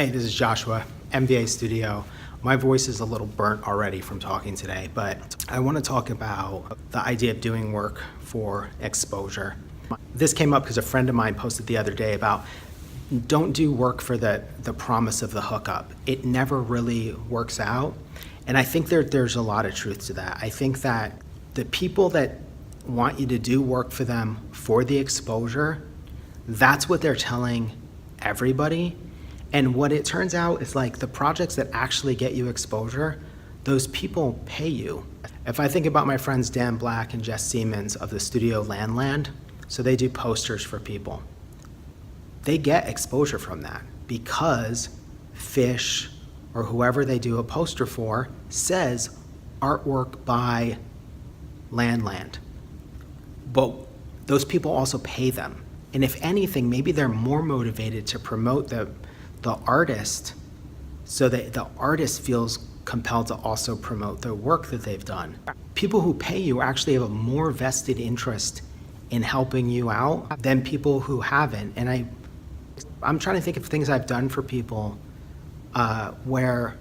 Hey, this is Joshua, MVA Studio. My voice is a little burnt already from talking today, but I want to talk about the idea of doing work for exposure. This came up because a friend of mine posted the other day about don't do work for the promise of the hookup. It never really works out. And I think there's a lot of truth to that. I think that the people that want you to do work for them for the exposure, that's what they're telling everybody. And what it turns out is like the projects that actually get you exposure, those people pay you. If I think about my friends Dan Black and Jess Siemens of the studio Landland, so they do posters for people. They get exposure from that because Fish or whoever they do a poster for says artwork by Landland. But those people also pay them. And if anything, maybe they're more motivated to promote the artist so that the artist feels compelled to also promote the work that they've done. People who pay you actually have a more vested interest in helping you out than people who haven't. And I'm trying to think of things I've done for people where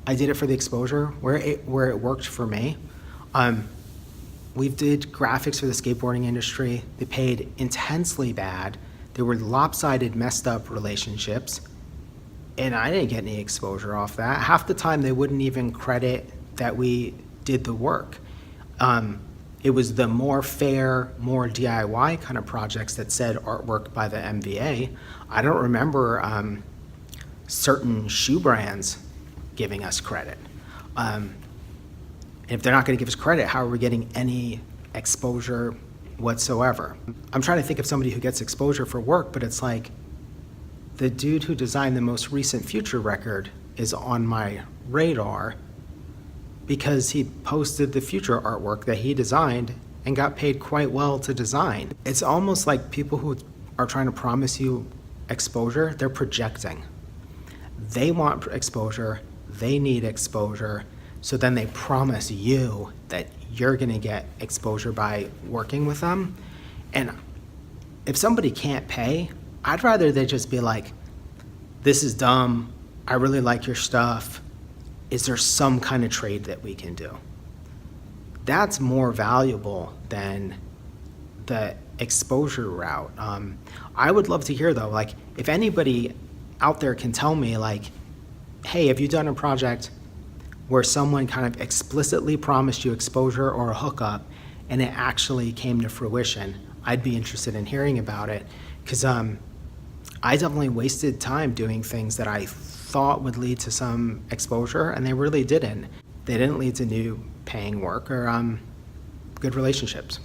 I did it for the exposure, where it worked for me. We did graphics for the skateboarding industry. They paid intensely bad. There were lopsided, messed up relationships, and I didn't get any exposure off that. Half the time, they wouldn't even credit that we did the work. It was the more fair, more DIY kind of projects that said artwork by the MVA. I don't remember certain shoe brands giving us credit. If they're not going to give us credit, how are we getting any exposure whatsoever? I'm trying to think of somebody who gets exposure for work, but it's like the dude who designed the most recent Future record is on my radar because he posted the Future artwork that he designed and got paid quite well to design. It's almost like people who are trying to promise you exposure, they're projecting. They want exposure, they need exposure, so then they promise you that you're gonna get exposure by working with them. And if somebody can't pay, I'd rather they just be like, this is dumb, I really like your stuff, is there some kind of trade that we can do? That's more valuable than the exposure route. I would love to hear though, like if anybody out there can tell me like, hey, have you done a project where someone kind of explicitly promised you exposure or a hookup and it actually came to fruition? I'd be interested in hearing about it because I definitely wasted time doing things that I thought would lead to some exposure and they really didn't. They didn't lead to new paying work or good relationships.